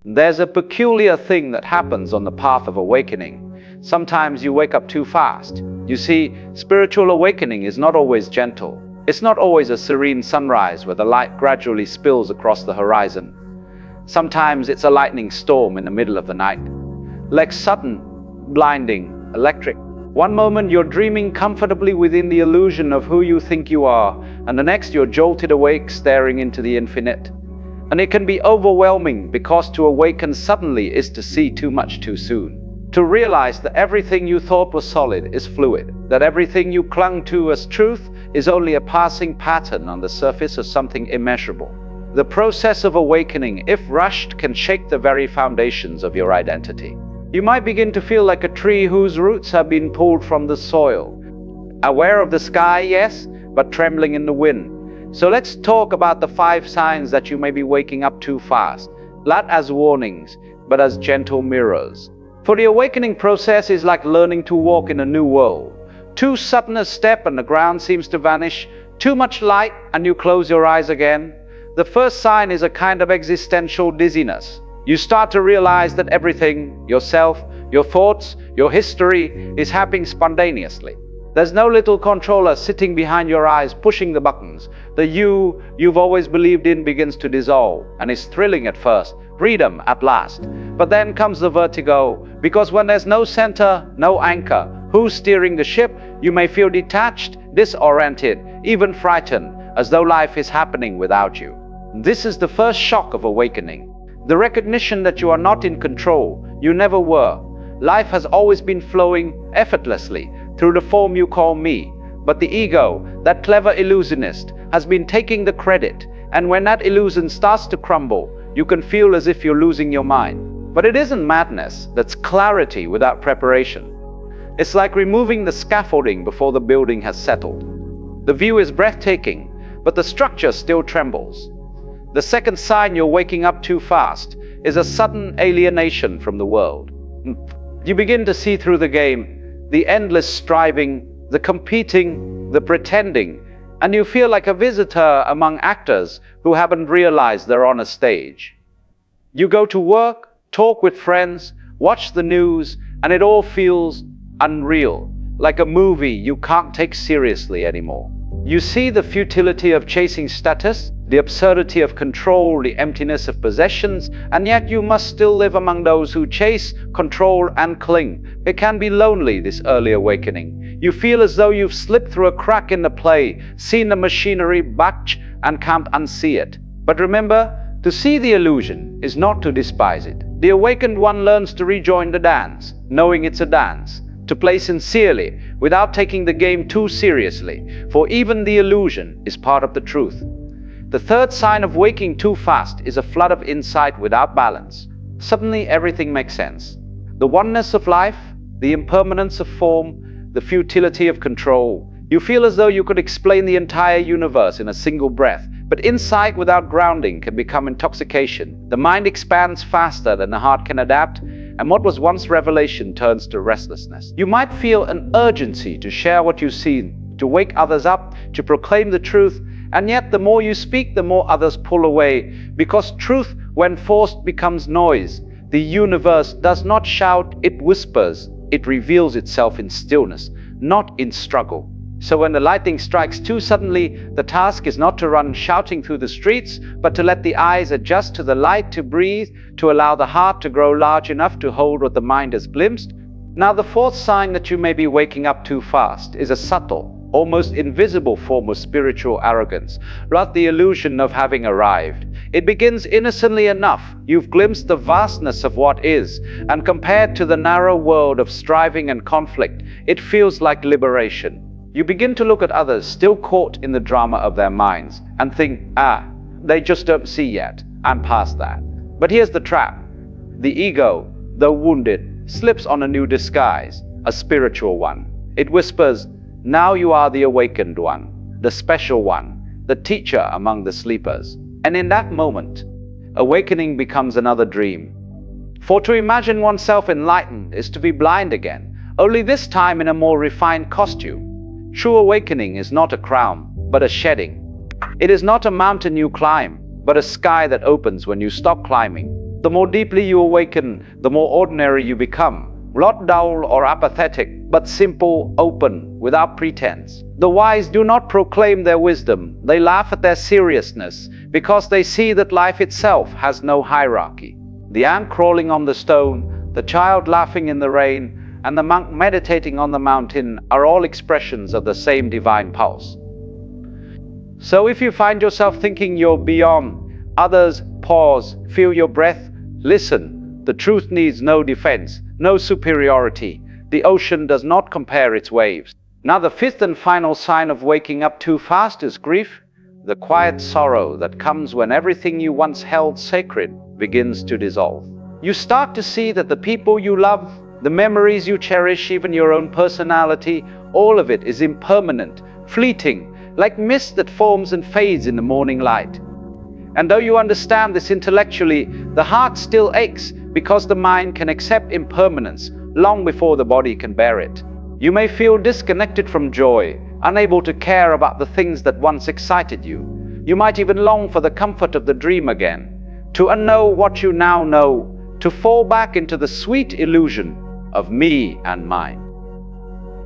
There's a peculiar thing that happens on the path of awakening. Sometimes you wake up too fast. You see, spiritual awakening is not always gentle. It's not always a serene sunrise where the light gradually spills across the horizon. Sometimes it's a lightning storm in the middle of the night. Like sudden, blinding, electric. One moment you're dreaming comfortably within the illusion of who you think you are, and the next you're jolted awake staring into the infinite. And it can be overwhelming because to awaken suddenly is to see too much too soon. To realize that everything you thought was solid is fluid, that everything you clung to as truth is only a passing pattern on the surface of something immeasurable. The process of awakening, if rushed, can shake the very foundations of your identity. You might begin to feel like a tree whose roots have been pulled from the soil. Aware of the sky, yes, but trembling in the wind. So let's talk about the 5 signs that you may be waking up too fast, not as warnings, but as gentle mirrors. For the awakening process is like learning to walk in a new world. Too sudden a step and the ground seems to vanish, too much light and you close your eyes again. The first sign is a kind of existential dizziness. You start to realize that everything, yourself, your thoughts, your history, is happening spontaneously. There's no little controller sitting behind your eyes pushing the buttons. The you you've always believed in begins to dissolve, and it's thrilling at first, freedom at last. But then comes the vertigo, because when there's no center, no anchor, who's steering the ship, you may feel detached, disoriented, even frightened, as though life is happening without you. This is the first shock of awakening. The recognition that you are not in control, you never were. Life has always been flowing effortlessly through the form you call me. But the ego, that clever illusionist, has been taking the credit. And when that illusion starts to crumble, you can feel as if you're losing your mind. But it isn't madness, that's clarity without preparation. It's like removing the scaffolding before the building has settled. The view is breathtaking, but the structure still trembles. The second sign you're waking up too fast is a sudden alienation from the world. You begin to see through the game, the endless striving, the competing, the pretending, and you feel like a visitor among actors who haven't realized they're on a stage. You go to work, talk with friends, watch the news, and it all feels unreal, like a movie you can't take seriously anymore. You see the futility of chasing status, the absurdity of control, the emptiness of possessions, and yet you must still live among those who chase, control, and cling. It can be lonely, this early awakening. You feel as though you've slipped through a crack in the play, seen the machinery batch, and can't unsee it. But remember, to see the illusion is not to despise it. The awakened one learns to rejoin the dance, knowing it's a dance, to play sincerely, without taking the game too seriously, for even the illusion is part of the truth. The third sign of waking too fast is a flood of insight without balance. Suddenly everything makes sense. The oneness of life, the impermanence of form, the futility of control. You feel as though you could explain the entire universe in a single breath. But insight without grounding can become intoxication. The mind expands faster than the heart can adapt, and what was once revelation turns to restlessness. You might feel an urgency to share what you've seen, to wake others up, to proclaim the truth, and yet the more you speak, the more others pull away, because truth, when forced, becomes noise. The universe does not shout, it whispers. It reveals itself in stillness, not in struggle. So when the lightning strikes too suddenly, the task is not to run shouting through the streets, but to let the eyes adjust to the light, to breathe, to allow the heart to grow large enough to hold what the mind has glimpsed. Now the fourth sign that you may be waking up too fast is a subtle, almost invisible form of spiritual arrogance, like the illusion of having arrived. It begins innocently enough. You've glimpsed the vastness of what is, and compared to the narrow world of striving and conflict, it feels like liberation. You begin to look at others still caught in the drama of their minds and think, they just don't see yet. I'm past that. But here's the trap. The ego, though wounded, slips on a new disguise, a spiritual one. It whispers, now you are the awakened one, the special one, the teacher among the sleepers. And in that moment, awakening becomes another dream. For to imagine oneself enlightened is to be blind again, only this time in a more refined costume. True awakening is not a crown, but a shedding. It is not a mountain you climb, but a sky that opens when you stop climbing. The more deeply you awaken, the more ordinary you become. Not dull or apathetic, but simple, open, without pretense. The wise do not proclaim their wisdom, they laugh at their seriousness, because they see that life itself has no hierarchy. The ant crawling on the stone, the child laughing in the rain, and the monk meditating on the mountain are all expressions of the same divine pulse. So if you find yourself thinking you're beyond others, pause, feel your breath, listen. The truth needs no defense, no superiority. The ocean does not compare its waves. Now the fifth and final sign of waking up too fast is grief, the quiet sorrow that comes when everything you once held sacred begins to dissolve. You start to see that the people you love, the memories you cherish, even your own personality, all of it is impermanent, fleeting, like mist that forms and fades in the morning light. And though you understand this intellectually, the heart still aches because the mind can accept impermanence long before the body can bear it. You may feel disconnected from joy, unable to care about the things that once excited you. You might even long for the comfort of the dream again, to unknow what you now know, to fall back into the sweet illusion of me and mine.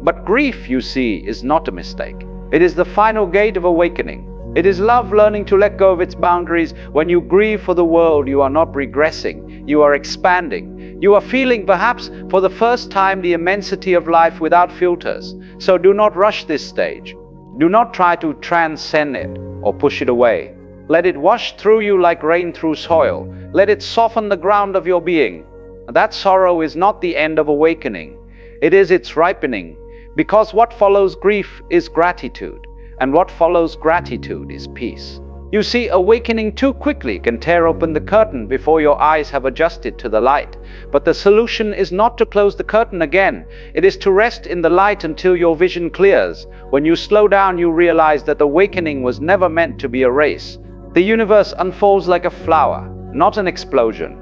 But grief, you see, is not a mistake. It is the final gate of awakening. It is love learning to let go of its boundaries. When you grieve for the world, you are not regressing, you are expanding. You are feeling, perhaps for the first time, the immensity of life without filters. So do not rush this stage. Do not try to transcend it or push it away. Let it wash through you like rain through soil. Let it soften the ground of your being. That sorrow is not the end of awakening. It is its ripening, because what follows grief is gratitude. And what follows gratitude is peace. You see, awakening too quickly can tear open the curtain before your eyes have adjusted to the light. But the solution is not to close the curtain again. It is to rest in the light until your vision clears. When you slow down, you realize that awakening was never meant to be a race. The universe unfolds like a flower, not an explosion.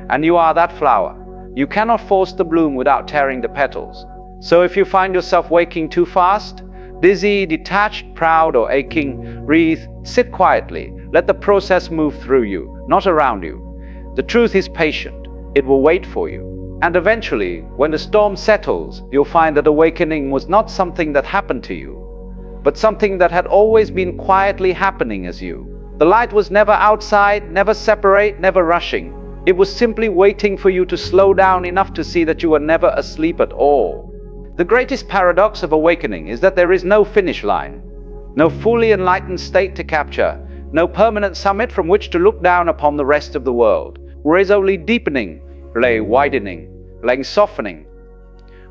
And you are that flower. You cannot force the bloom without tearing the petals. So if you find yourself waking too fast, dizzy, detached, proud, or aching, breathe, sit quietly. Let the process move through you, not around you. The truth is patient. It will wait for you. And eventually, when the storm settles, you'll find that awakening was not something that happened to you, but something that had always been quietly happening as you. The light was never outside, never separate, never rushing. It was simply waiting for you to slow down enough to see that you were never asleep at all. The greatest paradox of awakening is that there is no finish line, no fully enlightened state to capture, no permanent summit from which to look down upon the rest of the world. There is only deepening, lay widening, lay softening.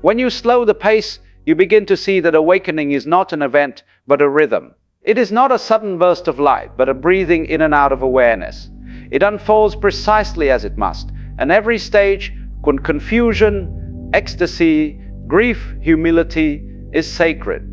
When you slow the pace, you begin to see that awakening is not an event, but a rhythm. It is not a sudden burst of light, but a breathing in and out of awareness. It unfolds precisely as it must, and every stage, confusion, ecstasy, grief, humility, is sacred.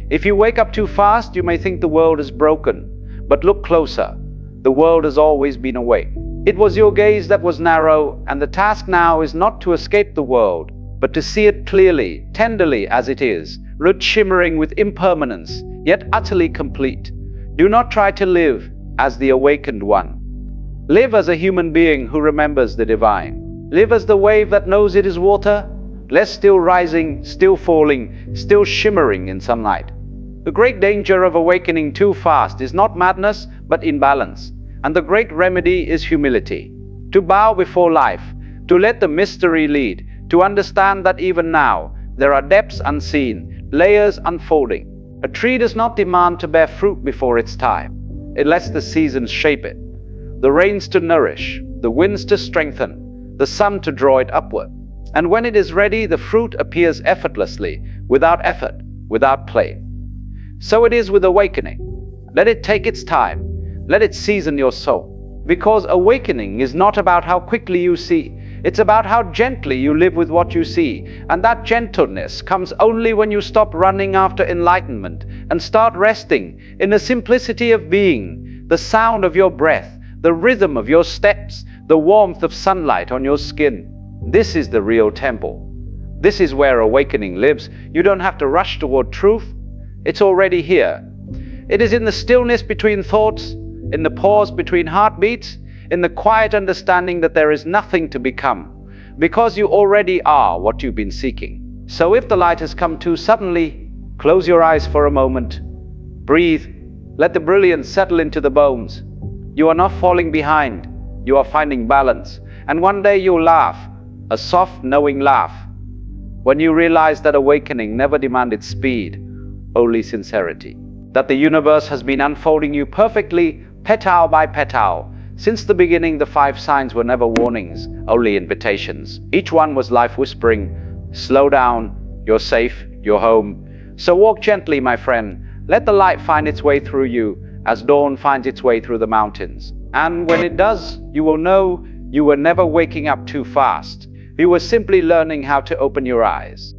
If you wake up too fast, you may think the world is broken. But look closer. The world has always been awake. It was your gaze that was narrow, and the task now is not to escape the world, but to see it clearly, tenderly as it is, root shimmering with impermanence, yet utterly complete. Do not try to live as the awakened one. Live as a human being who remembers the divine. Live as the wave that knows it is water, less still rising, still falling, still shimmering in sunlight. The great danger of awakening too fast is not madness, but imbalance. And the great remedy is humility. To bow before life, to let the mystery lead, to understand that even now, there are depths unseen, layers unfolding. A tree does not demand to bear fruit before its time. It lets the seasons shape it. The rains to nourish, the winds to strengthen, the sun to draw it upward. And when it is ready, the fruit appears effortlessly, without effort, without play. So it is with awakening. Let it take its time. Let it season your soul. Because awakening is not about how quickly you see. It's about how gently you live with what you see. And that gentleness comes only when you stop running after enlightenment and start resting in the simplicity of being, the sound of your breath, the rhythm of your steps, the warmth of sunlight on your skin. This is the real temple. This is where awakening lives. You don't have to rush toward truth. It's already here. It is in the stillness between thoughts, in the pause between heartbeats, in the quiet understanding that there is nothing to become, because you already are what you've been seeking. So if the light has come too suddenly, close your eyes for a moment. Breathe. Let the brilliance settle into the bones. You are not falling behind. You are finding balance. And one day you'll laugh, a soft, knowing laugh, when you realize that awakening never demanded speed, only sincerity. That the universe has been unfolding you perfectly, petal by petal. Since the beginning, the 5 signs were never warnings, only invitations. Each one was life whispering, slow down, you're safe, you're home. So walk gently, my friend. Let the light find its way through you, as dawn finds its way through the mountains. And when it does, you will know you were never waking up too fast. You were simply learning how to open your eyes.